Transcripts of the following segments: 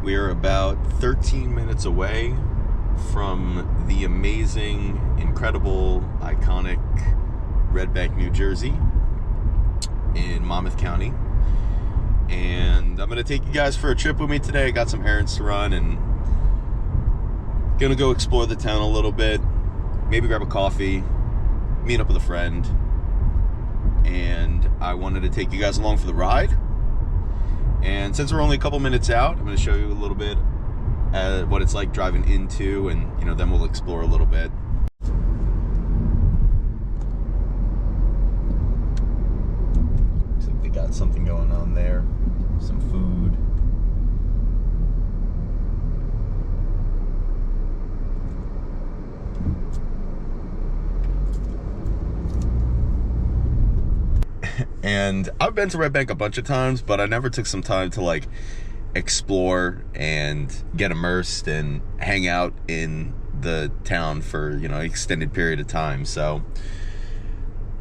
We're about 13 minutes away from the amazing, incredible, iconic Red Bank, New Jersey in Monmouth County. And I'm going to take you guys for a trip with me today. I got some errands to run and going to go explore the town a little bit. Maybe grab a coffee, meet up with a friend. And I wanted to take you guys along for the ride. And since we're only a couple minutes out, I'm going to show you a little bit what it's like driving into, and then we'll explore a little bit. Looks like they got something going on there, some food. And I've been to Red Bank a bunch of times, but I never took some time to explore and get immersed and hang out in the town for an extended period of time. So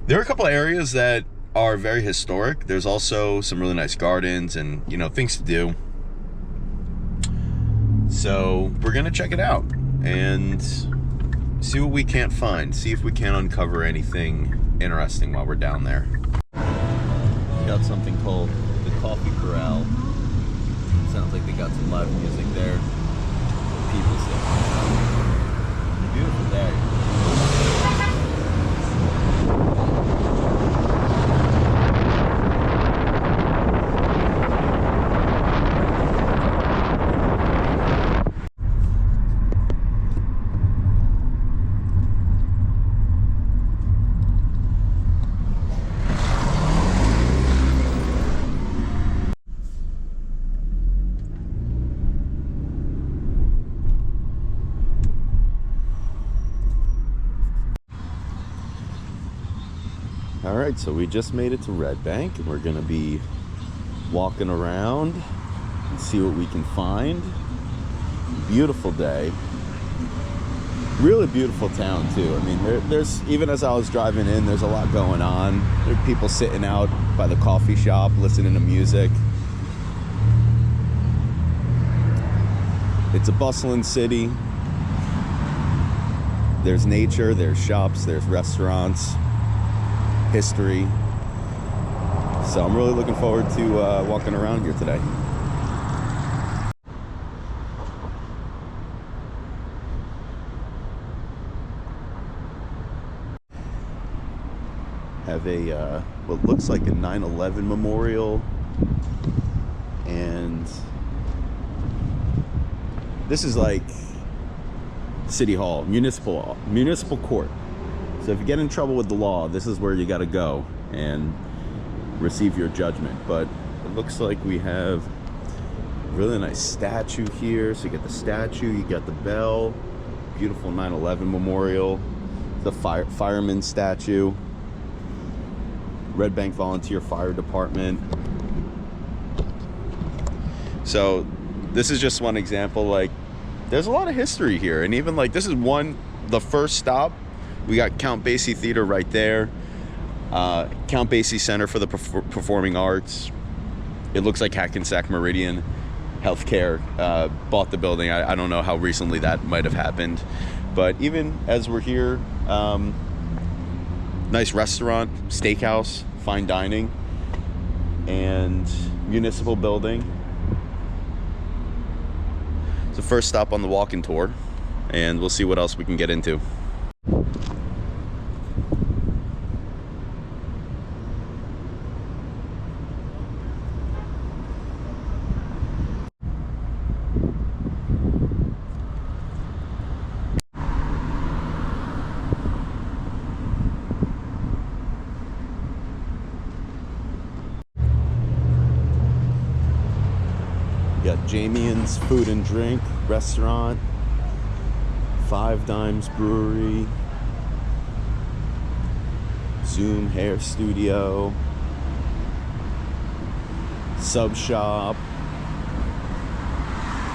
there are a couple of areas that are very historic. There's also some really nice gardens and things to do. So we're gonna check it out and see what we can't find, see if we can uncover anything interesting while we're down there. Got something called the Coffee Corral. Sounds like they got some live music there. People sitting. Beautiful day. All right, so we just made it to Red Bank, and we're gonna be walking around and see what we can find. Beautiful day. Really beautiful town too. I mean, there's even as I was driving in, there's a lot going on. There are people sitting out by the coffee shop listening to music. It's a bustling city. There's nature, there's shops, there's restaurants, history. So I'm really looking forward to walking around here today. Have a what looks like a 9/11 memorial, and this is like City Hall, municipal court. So if you get in trouble with the law, this is where you got to go and receive your judgment. But it looks like we have a really nice statue here. So you get the statue, you got the bell, beautiful 9/11 memorial, the fireman statue, Red Bank Volunteer Fire Department. So this is just one example. There's a lot of history here, and even this is the first stop. We got Count Basie Theater right there. Count Basie Center for the Performing Arts. It looks like Hackensack Meridian Healthcare bought the building. I don't know how recently that might have happened. But even as we're here, nice restaurant, steakhouse, fine dining, and municipal building. It's the first stop on the walking tour, and we'll see what else we can get into. Got Jamien's Food and Drink Restaurant, Five Dimes Brewery, Zoom Hair Studio, Sub Shop,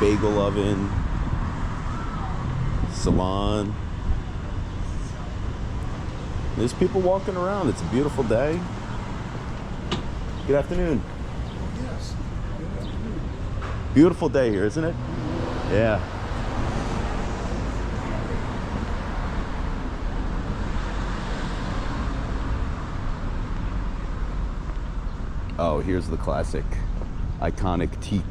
Bagel Oven, Salon. There's people walking around. It's a beautiful day. Good afternoon. Yes. Good afternoon. Beautiful day here, isn't it? Yeah. Oh, here's the classic, iconic teak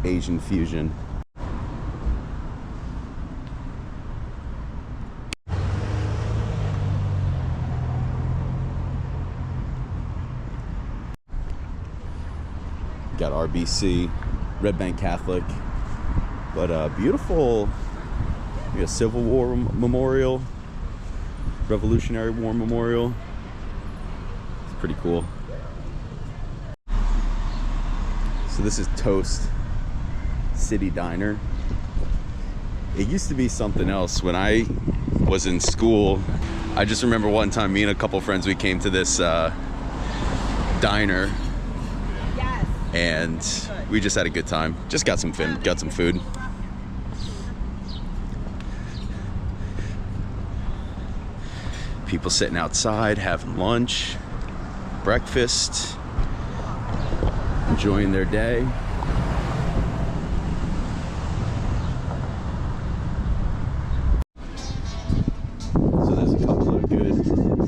Asian fusion. Got RBC, Red Bank Catholic, but beautiful. We got Civil War Memorial, Revolutionary War Memorial. It's pretty cool. So this is Toast City Diner. It used to be something else when I was in school. I just remember one time me and a couple friends, we came to this diner. And we just had a good time. Just got some food. People sitting outside, having lunch, breakfast, enjoying their day. So there's a couple of good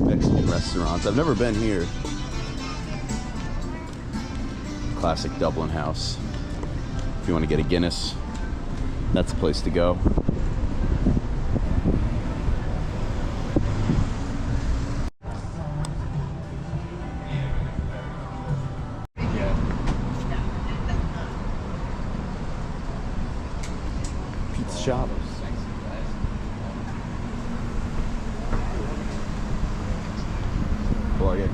Mexican restaurants. I've never been here. Classic Dublin House. If you want to get a Guinness, that's the place to go. Pizza shop. How are you?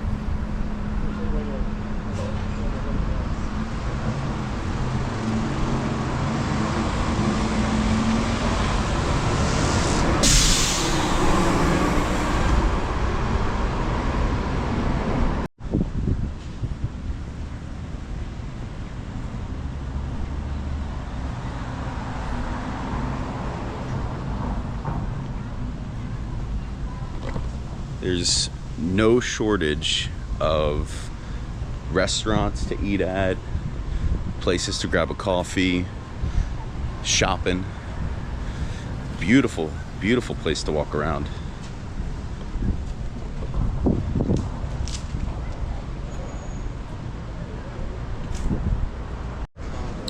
There's no shortage of restaurants to eat at, places to grab a coffee, shopping. Beautiful, beautiful place to walk around.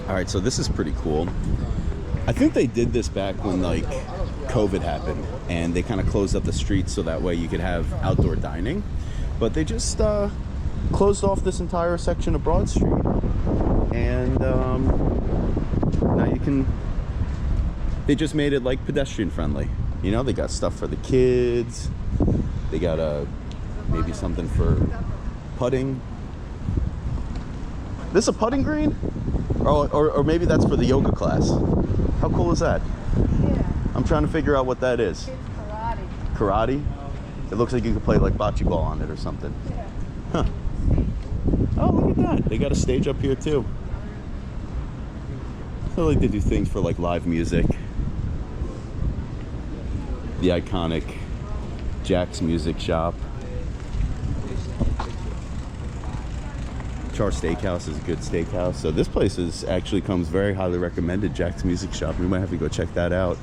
All right, so this is pretty cool. I think they did this back when like COVID happened and they kind of closed up the streets so that way you could have outdoor dining, but they just closed off this entire section of Broad Street, and now you can, they just made it like pedestrian friendly. You know, they got stuff for the kids, they got maybe something for putting. This a putting green? Or maybe that's for the yoga class. How cool is that? Yeah. I'm trying to figure out what that is. It's karate. Karate? It looks like you could play like bocce ball on it or something. Yeah. Huh. Oh, look at that. They got a stage up here too. I feel like they do things for like live music. The iconic Jack's Music Shop. Char Steakhouse is a good steakhouse. So this place is actually comes very highly recommended, Jack's Music Shop. We might have to go check that out.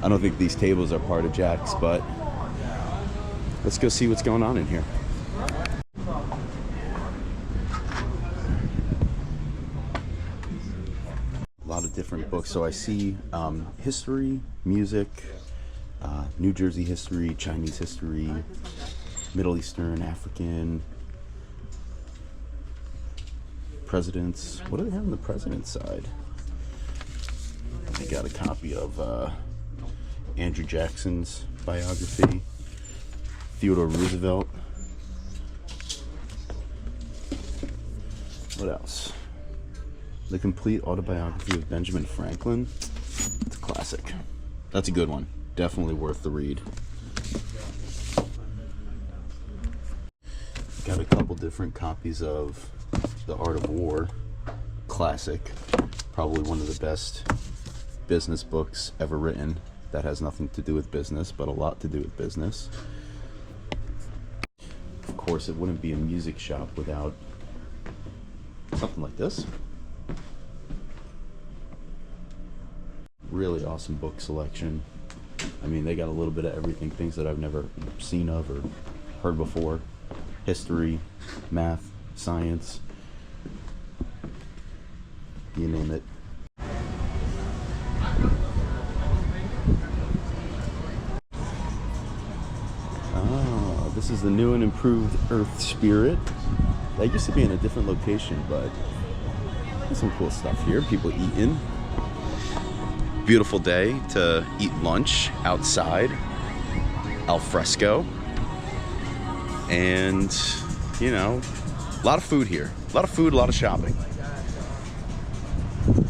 I don't think these tables are part of Jack's, but let's go see what's going on in here. A lot of different books. So I see history, music, New Jersey history, Chinese history, Middle Eastern, African, presidents. What do they have on the president's side? I got a copy of Andrew Jackson's biography, Theodore Roosevelt. What else? The complete autobiography of Benjamin Franklin. It's a classic. That's a good one. Definitely worth the read. Got a couple different copies of The Art of War. Classic. Probably one of the best business books ever written. That has nothing to do with business, but a lot to do with business. Of course, it wouldn't be a music shop without something like this. Really awesome book selection. I mean, they got a little bit of everything, things that I've never seen of or heard before. History, math, science, you name it. Ah, this is the new and improved Earth Spirit. That used to be in a different location, but there's some cool stuff here. People eating. Beautiful day to eat lunch outside, al fresco. And, you know, a lot of food here. A lot of food, a lot of shopping.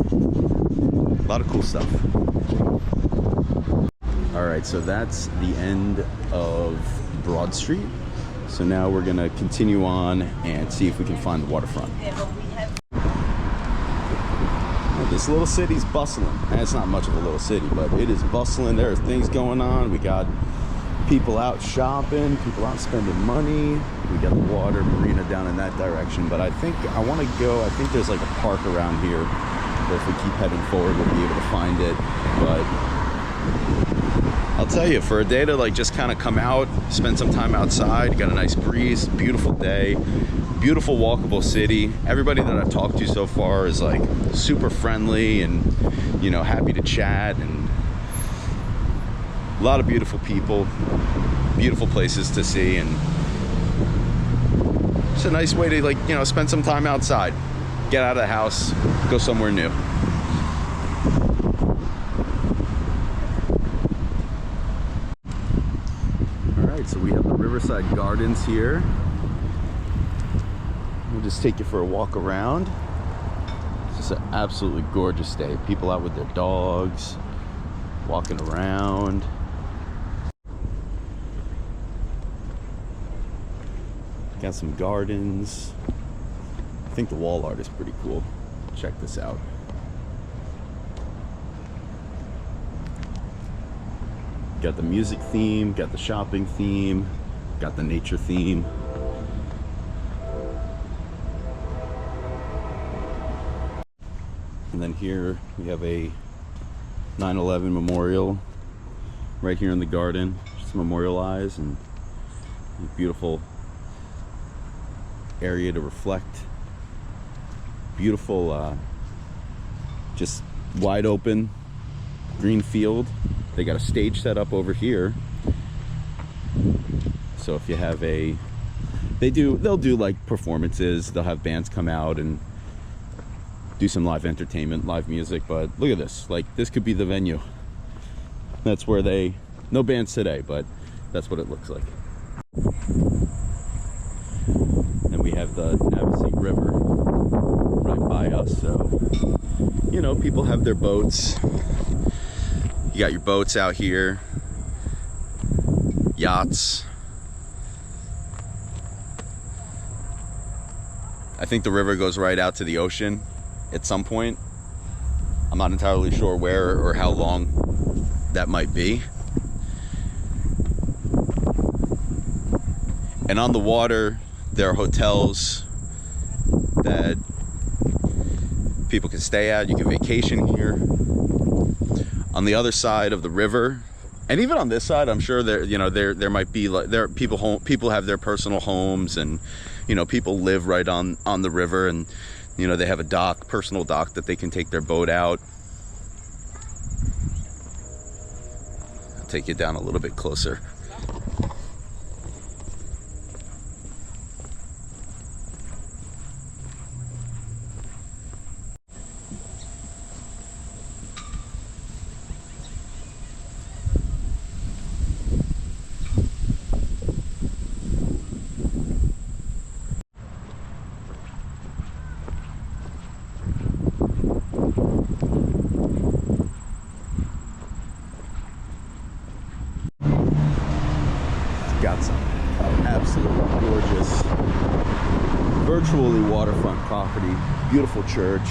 A lot of cool stuff. All right, so that's the end of Broad Street. So now we're gonna continue on and see if we can find the waterfront. This little city's bustling. And it's not much of a little city, but it is bustling. There are things going on. We got people out shopping, people out spending money. We got the water marina down in that direction. But I think I want to go. I think there's like a park around here. But if we keep heading forward, we'll be able to find it. But I'll tell you, for a day to like just kind of come out, spend some time outside, got a nice breeze, beautiful day. Beautiful walkable city. Everybody that I've talked to so far is like super friendly and, you know, happy to chat, and a lot of beautiful people, beautiful places to see, and it's a nice way to, like, you know, spend some time outside, get out of the house, go somewhere new. All right, so we have the Riverside Gardens here. We'll just take you for a walk around. It's just an absolutely gorgeous day. People out with their dogs, walking around. Got some gardens. I think the wall art is pretty cool. Check this out. Got the music theme, got the shopping theme, got the nature theme. And then here we have a 9/11 memorial right here in the garden, just memorialized, and a beautiful area to reflect. Beautiful, just wide open green field. They got a stage set up over here. So if you have they'll do like performances. They'll have bands come out and do some live entertainment, live music. But look at this, like this could be the venue. That's where no bands today, but that's what it looks like. And we have the Navesink River right by us, so you know, people have their boats. You got your boats out here, yachts. I think the river goes right out to the ocean at some point. I'm not entirely sure where or how long that might be. And on the water, there are hotels that people can stay at. You can vacation here. On the other side of the river, and even on this side, I'm sure there might be like people have their personal homes, and you know, people live right on the river, and you know, they have a personal dock that they can take their boat out. I'll take you down a little bit closer. Got some absolutely gorgeous, virtually waterfront property. Beautiful church,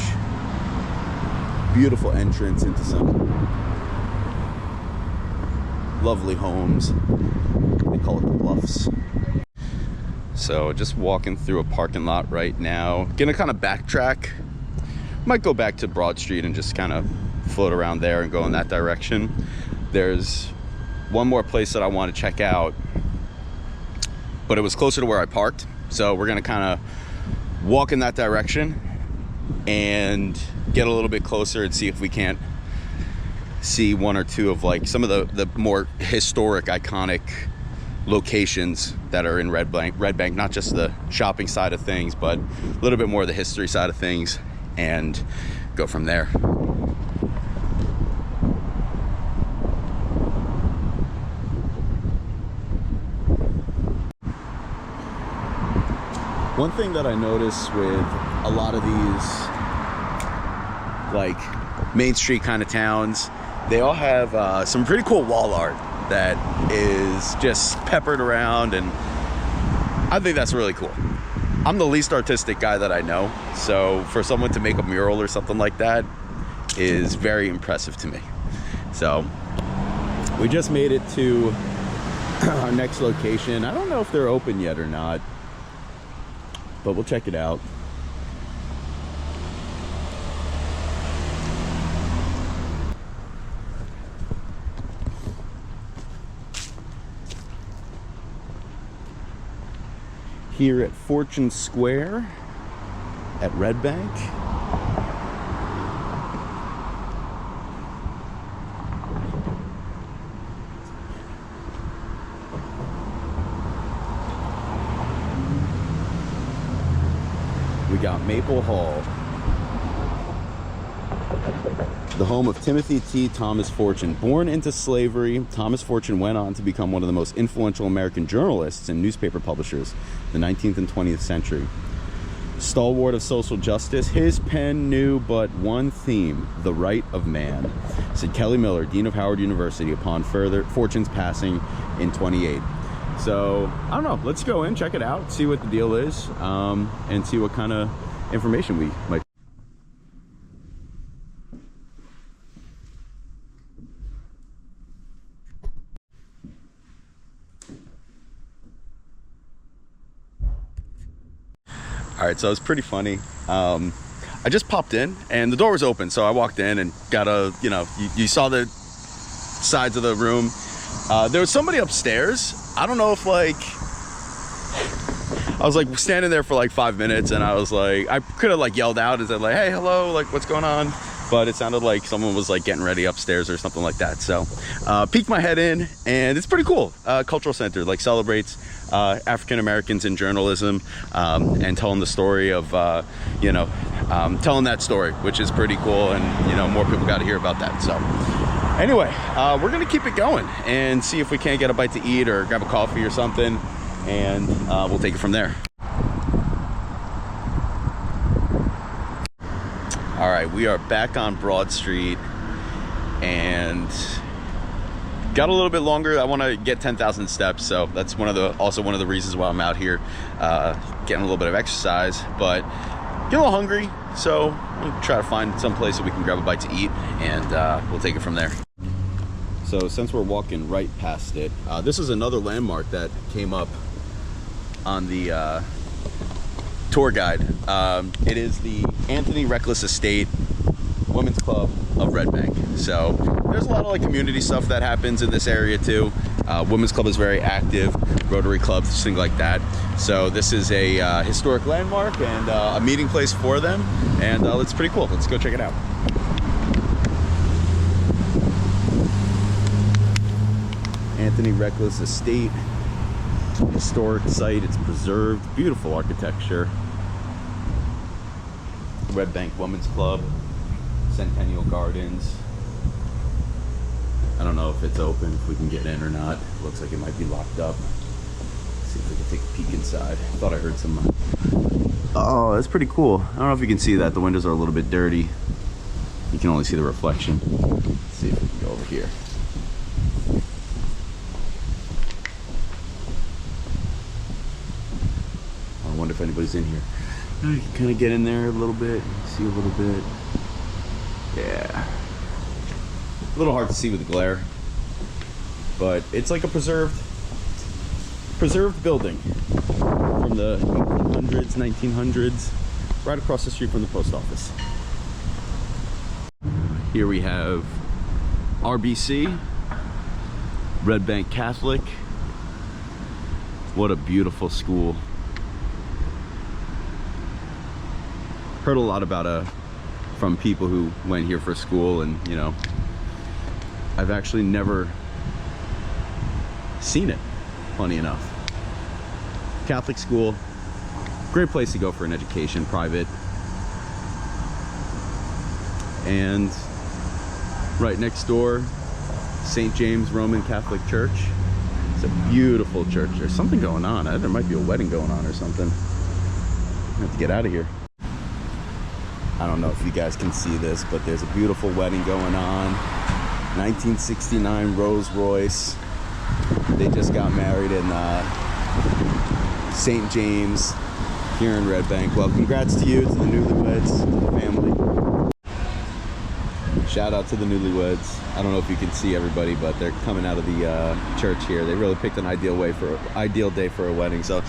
beautiful entrance into some lovely homes. They call it the Bluffs. So just walking through a parking lot right now. Gonna kind of backtrack. Might go back to Broad Street and just kind of float around there and go in that direction. There's one more place that I want to check out, but it was closer to where I parked. So we're gonna kind of walk in that direction and get a little bit closer and see if we can't see one or two of like some of the more historic, iconic locations that are in Red Bank, not just the shopping side of things, but a little bit more of the history side of things, and go from there. One thing that I notice with a lot of these like Main Street kind of towns, they all have some pretty cool wall art that is just peppered around, and I think that's really cool. I'm the least artistic guy that I know, so for someone to make a mural or something like that is very impressive to me. So we just made it to our next location. I don't know if they're open yet or not, but we'll check it out. Here at Fortune Square at Red Bank. We got Maple Hall, the home of Timothy T. Thomas Fortune. Born into slavery, Thomas Fortune went on to become one of the most influential American journalists and newspaper publishers in the 19th and 20th century. Stalwart of social justice, his pen knew but one theme: the right of man, said Kelly Miller, Dean of Howard University, upon Fortune's passing in 28. So, I don't know, let's go in, check it out, see what the deal is, and see what kind of information we might. All right, so it's pretty funny. I just popped in and the door was open, so I walked in and got a, you saw the sides of the room. There was somebody upstairs. I don't know if I was like standing there for like 5 minutes, and I was like, I could have like yelled out and said like, hey, hello, like what's going on? But it sounded like someone was like getting ready upstairs or something like that. So peeked my head in, and it's pretty cool. Cultural center, like celebrates African Americans in journalism, and telling the story of telling that story, which is pretty cool, and more people got to hear about that. So anyway, we're gonna keep it going and see if we can't get a bite to eat or grab a coffee or something, and we'll take it from there. All right, we are back on Broad Street and got a little bit longer. I want to get 10,000 steps, so that's also one of the reasons why I'm out here, getting a little bit of exercise, but get a little hungry, so we'll try to find some place that we can grab a bite to eat, and we'll take it from there. So since we're walking right past it, this is another landmark that came up on the tour guide. It is the Anthony Reckless Estate Women's Club of Red Bank. So there's a lot of like community stuff that happens in this area too. Women's Club is very active, Rotary clubs, things like that. So this is a historic landmark and a meeting place for them, and it's pretty cool. Let's go check it out. Anthony Reckless Estate, historic site. It's preserved, beautiful architecture. Red Bank Women's Club, Centennial Gardens. I don't know if it's open, if we can get in or not. It looks like it might be locked up. Let's see if we can take a peek inside. I thought I heard some. Oh, that's pretty cool. I don't know if you can see that. The windows are a little bit dirty. You can only see the reflection. Let's see if we can go over here. I wonder if anybody's in here. You can kind of get in there a little bit, see a little bit. Yeah. A little hard to see with the glare, but it's like a preserved preserved building from the 1800s, 1900s, right across the street from the post office. Here we have RBC, Red Bank Catholic. What a beautiful school. Heard a lot about from people who went here for school, and you know, I've actually never seen it, funny enough. Catholic school, great place to go for an education, private. And right next door, St. James Roman Catholic Church. It's a beautiful church. There's something going on. There might be a wedding going on or something. I have to get out of here. I don't know if you guys can see this, but there's a beautiful wedding going on. 1969 Rolls Royce. They just got married in St. James here in Red Bank. Well, congrats to you, to the newlyweds, to the family. Shout out to the newlyweds. I don't know if you can see everybody, but they're coming out of the church here. They really picked an ideal day for a wedding. So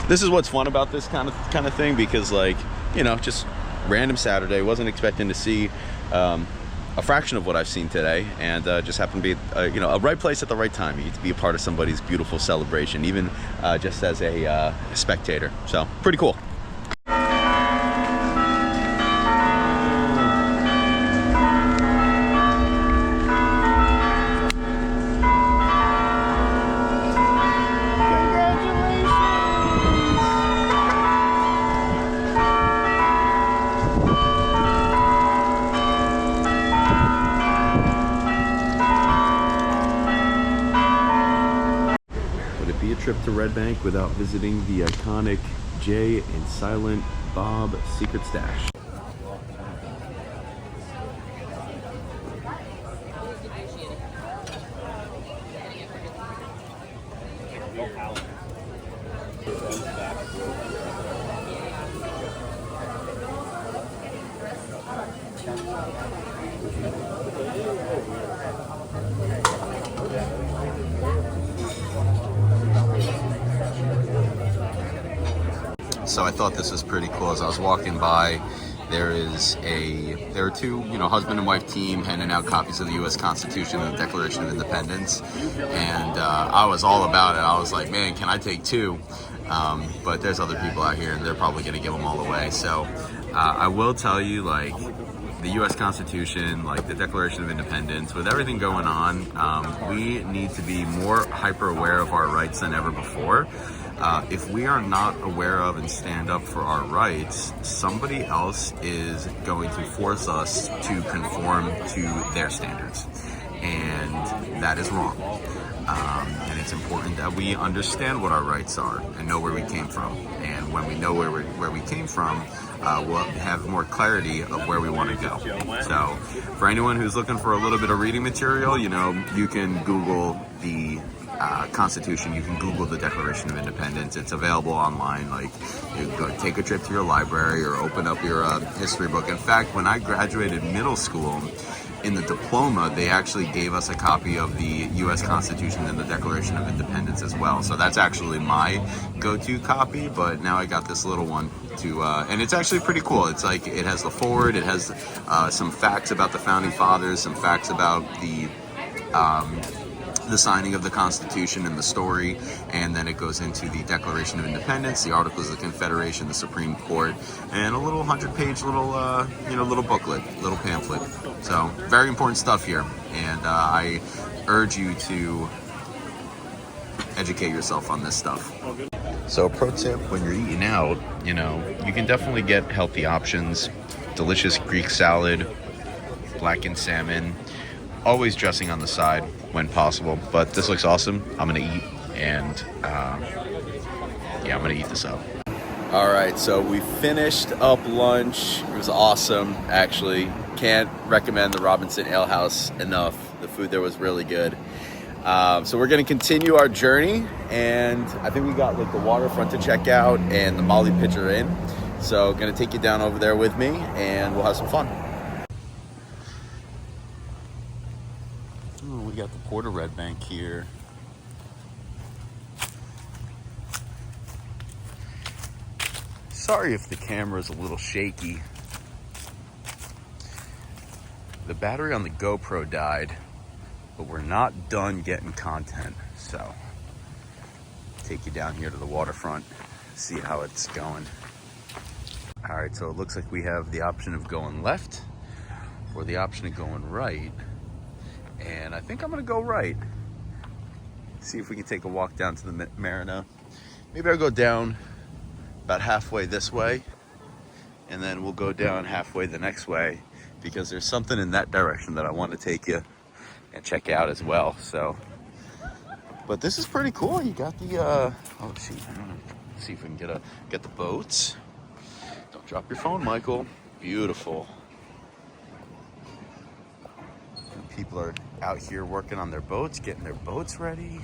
this is what's fun about this kind of thing, because, like, you know, just random Saturday. Wasn't expecting to see a fraction of what I've seen today, and just happened to be you know, a right place at the right time. You get to be a part of somebody's beautiful celebration, even just as a spectator. So pretty cool. Trip to Red Bank without visiting the iconic Jay and Silent Bob Secret Stash. So I thought this was pretty cool. As I was walking by, there are two, you know, husband and wife team handing out copies of the U.S. Constitution and the Declaration of Independence, and I was all about it. I was like, man, can I take two? But there's other people out here, and they're probably going to give them all away. So I will tell you, like, the U.S. Constitution, like the Declaration of Independence, with everything going on, we need to be more hyper aware of our rights than ever before. If we are not aware of and stand up for our rights, somebody else is going to force us to conform to their standards. And that is wrong. And it's important that we understand what our rights are and know where we came from. And when we know where we came from, we'll have more clarity of where we want to go. So for anyone who's looking for a little bit of reading material, you know, you can Google the Constitution, you can Google the Declaration of Independence. It's available online. Like, you go take a trip to your library or open up your history book. In fact, when I graduated middle school, in the diploma, they actually gave us a copy of the U.S. Constitution and the Declaration of Independence as well. So that's actually my go-to copy, but now I got this little one to, and it's actually pretty cool. It's like, it has the forward, it has some facts about the Founding Fathers, some facts about the signing of the Constitution and the story, and then it goes into the Declaration of Independence, the Articles of Confederation, the Supreme Court, and a little 100-page little booklet, little pamphlet. So very important stuff here, and I urge you to educate yourself on this stuff. So a pro tip, when you're eating out, you know, you can definitely get healthy options, delicious Greek salad, blackened salmon, always dressing on the side when possible. But this looks awesome. I'm gonna eat, and yeah, I'm gonna eat this up. All right, so we finished up lunch. It was awesome, actually. Can't recommend the Robinson Ale House enough. The food there was really good. So we're gonna continue our journey, and I think we got like the waterfront to check out and the Molly Pitcher Inn. So gonna take you down over there with me, and we'll have some fun. Oh, we got the Port of Red Bank here. sorry if the camera is a little shaky. The battery on the GoPro died, but we're not done getting content. So, take you down here to the waterfront, see how it's going. All right, so it looks like we have the option of going left or the option of going right. And I think I'm gonna go right. See if we can take a walk down to the marina. Maybe I'll go down about halfway this way, and then we'll go down halfway the next way, because there's something in that direction that I want to take you and check out as well. So, but this is pretty cool. You got the oh shoot, let's see if we can get the boats. Don't drop your phone, Michael. Beautiful. People are out here working on their boats, getting their boats ready.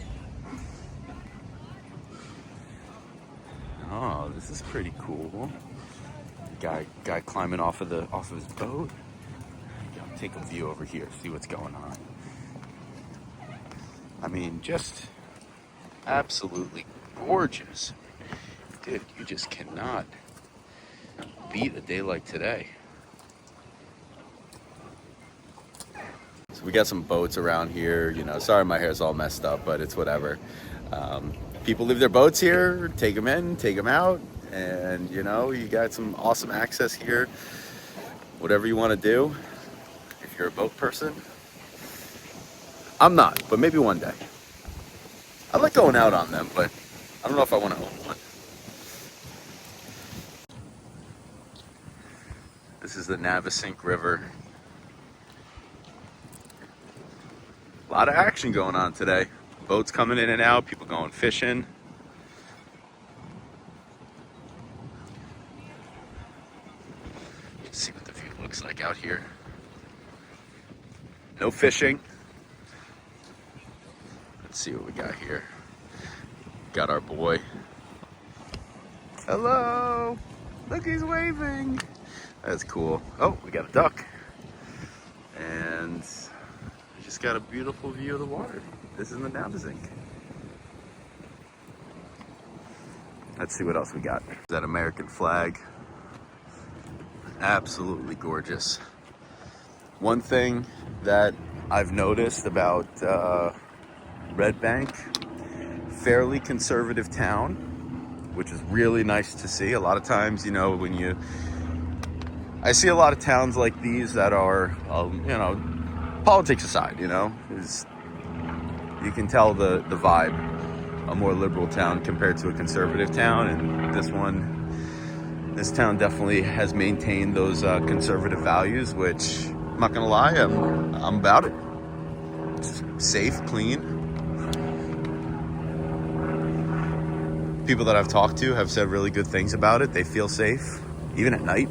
Oh, this is pretty cool. Guy climbing off of his boat. Take a view over here, see what's going on. I mean, just absolutely gorgeous. Dude, you just cannot beat a day like today. So we got some boats around here, you know. Sorry my hair's all messed up, but it's whatever. People leave their boats here, take them in, take them out, and you know, you got some awesome access here. Whatever you want to do, if you're a boat person. I'm not, but maybe one day. I like going out on them, but I don't know if I want to own one. This is the Navesink River. A lot of action going on today. Boats coming in and out, people going fishing. Let's see what the view looks like out here. No fishing. Let's see what we got here. Got our boy. Hello! Look, he's waving. That's cool. Oh, we got a duck. And we just got a beautiful view of the water. This is the Navesink. Let's see what else we got. That American flag. Absolutely gorgeous. One thing that I've noticed about Red Bank, fairly conservative town, which is really nice to see. A lot of times, you know, I see a lot of towns like these that are, you know, politics aside, you know, you can tell the vibe, a more liberal town compared to a conservative town, and this town definitely has maintained those conservative values, which I'm not gonna lie, I'm about it. It's safe, clean. People that I've talked to have said really good things about it. They feel safe, even at night.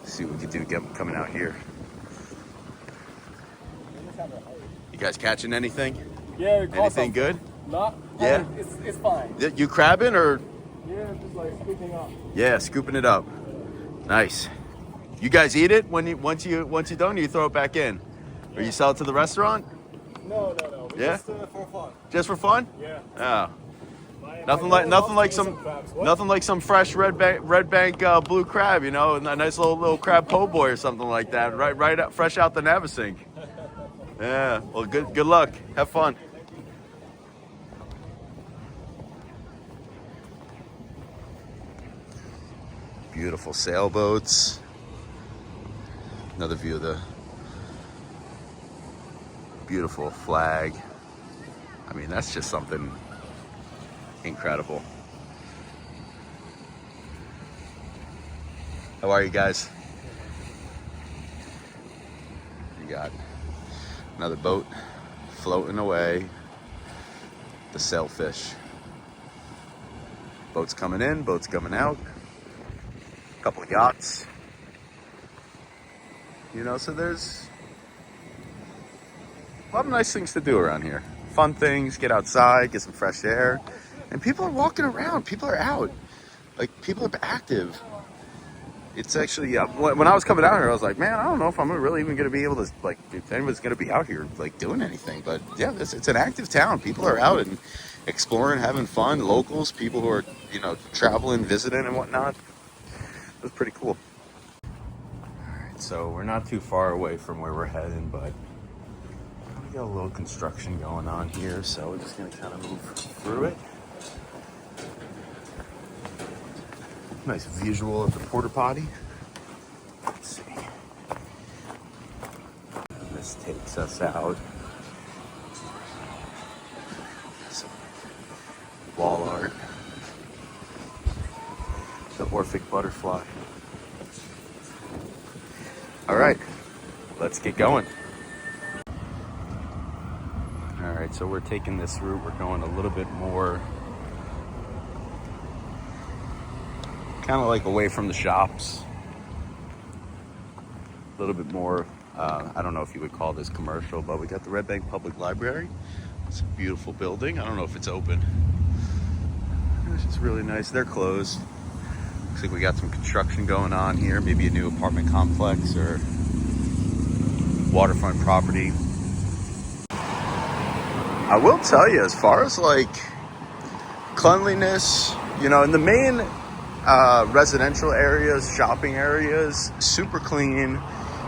Let's see what we can do coming out here. You guys catching anything? Yeah, we caught anything something. good? Not. Yeah. It's fine. You crabbing or? Yeah, just like scooping up. Yeah, scooping it up. Nice. You guys eat it once you're done, or you throw it back in, or you sell it to the restaurant? No. We Yeah? just for fun. Just for fun? Yeah. Oh. Nothing like some fresh Red Bank blue crab, you know, a nice little crab po' boy or something like that, right out, fresh out the Navesink. Yeah. Well, good luck. Have fun. Beautiful sailboats. Another view of the beautiful flag. I mean, that's just something incredible. How are you guys? You got another boat floating away. The sailfish. Boats coming in, boats coming out. A couple of yachts. You know, so there's a lot of nice things to do around here. Fun things, get outside, get some fresh air. And people are walking around, people are out. Like, people are active. It's actually, when I was coming out here, I was like, man, I don't know if I'm really even going to be able to, like, if anybody's going to be out here, like, doing anything. But, yeah, it's an active town. People are out, and exploring, having fun, locals, people who are, you know, traveling, visiting and whatnot. It was pretty cool. Alright, so we're not too far away from where we're heading, but we got a little construction going on here, so we're just gonna kind of move through it. Nice visual of the porta potty. Let's see. This takes us out. Some wall art. The Orphic butterfly. All right, let's get going. All right, so we're taking this route. We're going a little bit more, kind of like away from the shops. A little bit more, I don't know if you would call this commercial, but we got the Red Bank Public Library. It's a beautiful building. I don't know if it's open. It's just really nice. They're closed. Looks like we got some construction going on here. Maybe a new apartment complex or waterfront property. I will tell you, as far as like cleanliness, you know, in the main residential areas, shopping areas, super clean,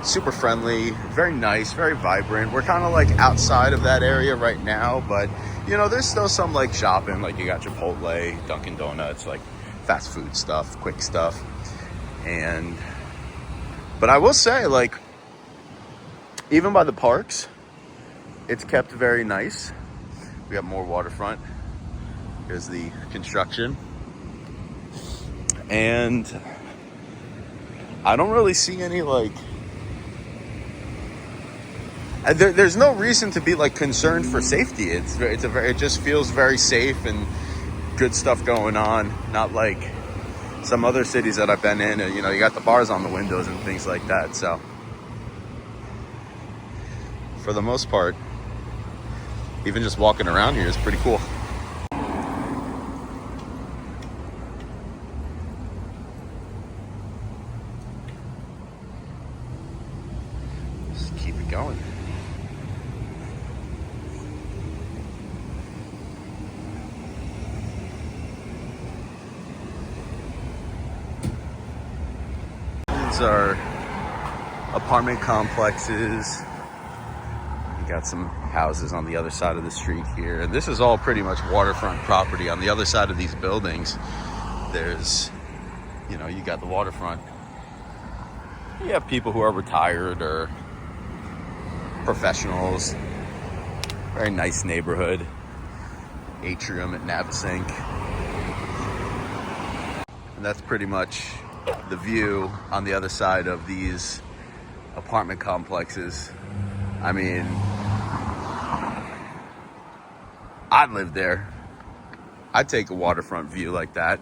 super friendly, very nice, very vibrant. We're kind of like outside of that area right now, but you know, there's still some like shopping, like you got Chipotle, Dunkin' Donuts, like fast food stuff, quick stuff. But I will say, like, even by the parks, it's kept very nice. We have more waterfront. Here's the construction. And I don't really see any like, there's no reason to be like concerned for safety. It just feels very safe and good stuff going on. Not like some other cities that I've been in, you know, you got the bars on the windows and things like that. So for the most part, even just walking around here is pretty cool. Just keep it going. These are apartment complexes. You got some houses on the other side of the street here. And this is all pretty much waterfront property. On the other side of these buildings, there's, you know, you got the waterfront. You have people who are retired or professionals. Very nice neighborhood. Atrium at Navesink. And that's pretty much the view on the other side of these apartment complexes. I mean, I'd live there. I'd take a waterfront view like that.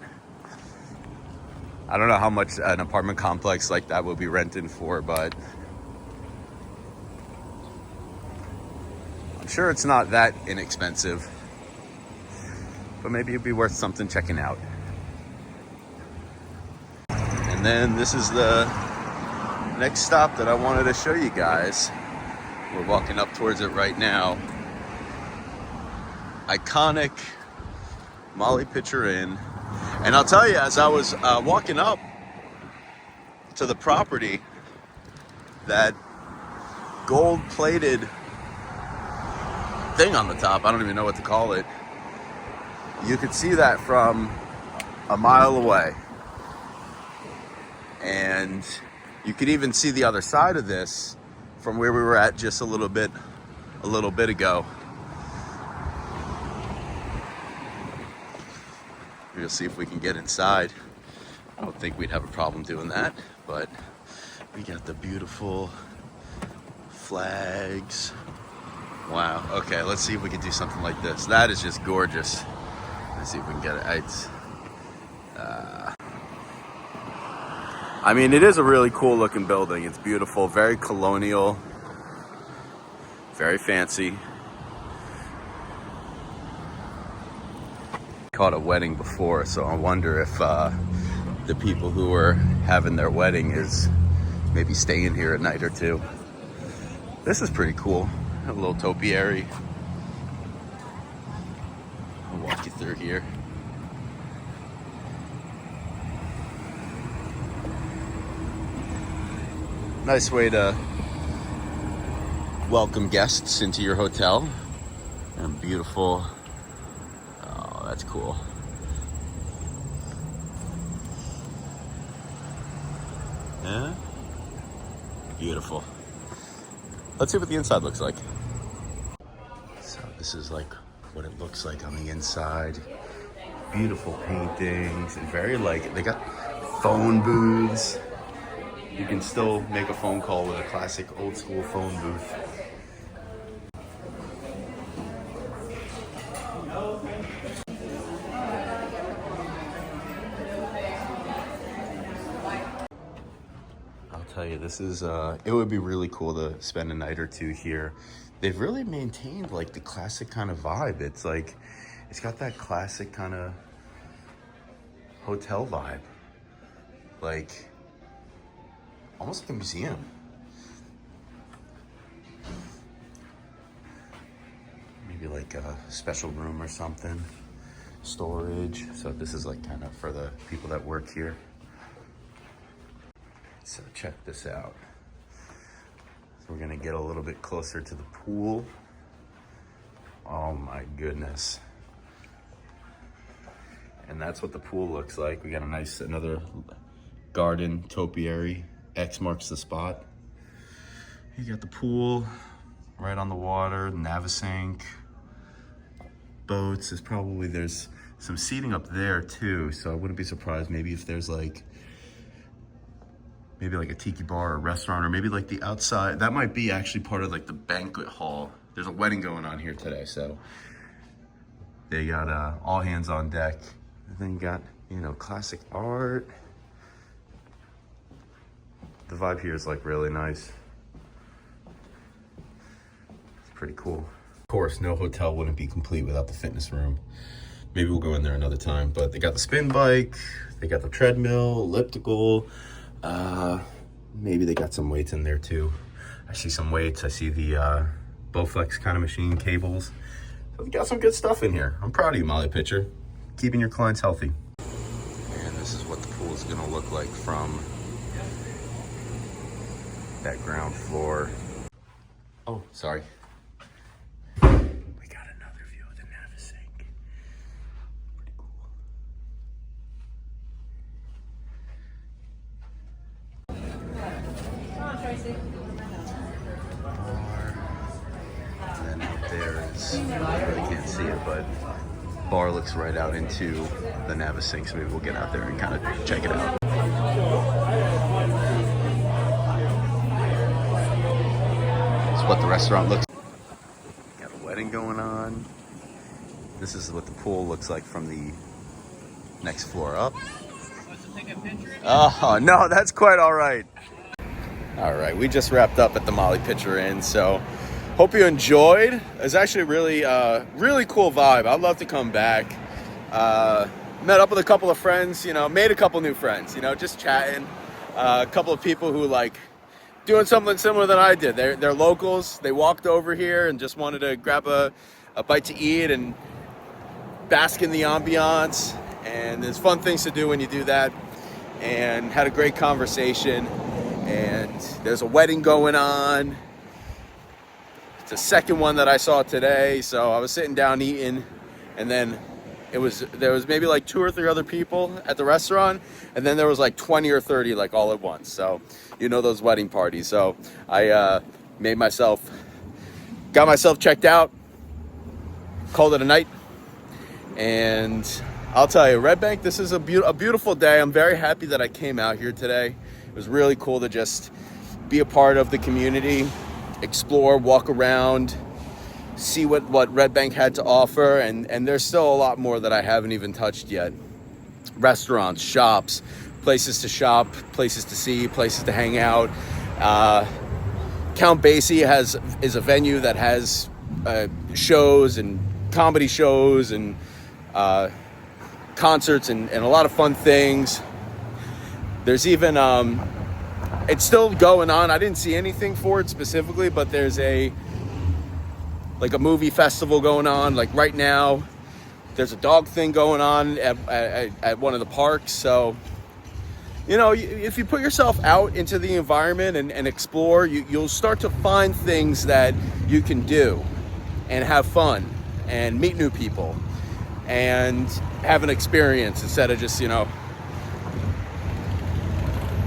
I don't know how much an apartment complex like that would be renting for, but I'm sure it's not that inexpensive. But maybe it'd be worth something checking out. And then this is the next stop that I wanted to show you guys. We're walking up towards it right now. Iconic Molly Pitcher Inn. And I'll tell you, as I was walking up to the property, that gold-plated thing on the top, I don't even know what to call it, you could see that from a mile away. And you could even see the other side of this from where we were at just a little bit ago. We'll see if we can get inside. I don't think we'd have a problem doing that, but we got the beautiful flags. Wow. Okay, let's see if we can do something like this. That is just gorgeous. Let's see if we can get it. I mean, it is a really cool looking building. It's beautiful, very colonial, very fancy. Caught a wedding before, so I wonder if the people who are having their wedding is maybe staying here a night or two. This is pretty cool. A little topiary. A theater here. Nice way to welcome guests into your hotel. And beautiful. Oh, that's cool. Yeah. Beautiful. Let's see what the inside looks like. So this is like what it looks like on the inside. Beautiful paintings and very like, they got phone booths. You can still make a phone call with a classic old school phone booth. I'll tell you, this is, it would be really cool to spend a night or two here. They've really maintained like the classic kind of vibe. It's like, it's got that classic kind of hotel vibe. Like, almost like a museum. Maybe like a special room or something. Storage. So this is like kind of for the people that work here. So check this out. So we're gonna get a little bit closer to the pool. Oh my goodness. And that's what the pool looks like. We got a nice, another garden topiary. X marks the spot. You got the pool right on the water, Navesink. Boats, there's some seating up there too. So I wouldn't be surprised maybe if there's like, maybe like a tiki bar or restaurant, or maybe like the outside. That might be actually part of like the banquet hall. There's a wedding going on here today. So they got all hands on deck. And then you got, you know, classic art. The vibe here is like really nice. It's pretty cool. Of course, no hotel wouldn't be complete without the fitness room. Maybe we'll go in there another time, but they got the spin bike, they got the treadmill, elliptical. Maybe they got some weights in there too. I see some weights. I see the Bowflex kind of machine cables. So they got some good stuff in here. I'm proud of you, Molly Pitcher. Keeping your clients healthy. And this is what the pool is gonna look like from that ground floor. Oh, sorry. We got another view of the Navesink. Pretty cool. And then out there is, you really can't see it, but bar looks right out into the Navesink, so maybe we'll get out there and kind of check it out. What the restaurant looks like. Got a wedding going on. This is what the pool looks like from the next floor up. Oh, no, that's quite all right. All right, we just wrapped up at the Molly Pitcher Inn, so hope you enjoyed. It was actually really, really cool vibe. I'd love to come back. Met up with a couple of friends, you know, made a couple new friends, you know, just chatting. A couple of people who like doing something similar than I did. They're locals. They walked over here and just wanted to grab a bite to eat and bask in the ambiance. And there's fun things to do when you do that. And had a great conversation. And there's a wedding going on. It's the second one that I saw today. So I was sitting down eating, and then there was maybe like 2 or 3 other people at the restaurant, and then there was like 20 or 30 like all at once. So you know those wedding parties. So I got myself checked out, called it a night, and I'll tell you, Red Bank, this is a beautiful day. I'm very happy that I came out here today. It was really cool to just be a part of the community, explore, walk around, see what Red Bank had to offer, and there's still a lot more that I haven't even touched yet. Restaurants, shops, places to shop, places to see, places to hang out. Count Basie is a venue that has shows and comedy shows and concerts and a lot of fun things. There's even it's still going on. I didn't see anything for it specifically, but there's a movie festival going on like right now. There's a dog thing going on at one of the parks. So, you know, if you put yourself out into the environment and explore, you'll start to find things that you can do and have fun and meet new people and have an experience instead of just, you know,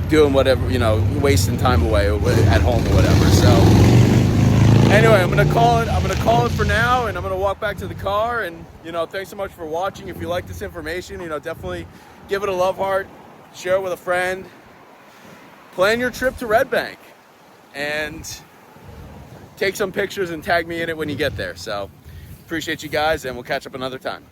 doing whatever, you know, wasting time away at home or whatever. So anyway, I'm gonna call it for now, and I'm gonna walk back to the car. And, you know, thanks so much for watching. If you like this information, you know, definitely give it a love heart, share it with a friend, plan your trip to Red Bank, and take some pictures and tag me in it when you get there. So appreciate you guys, and we'll catch up another time.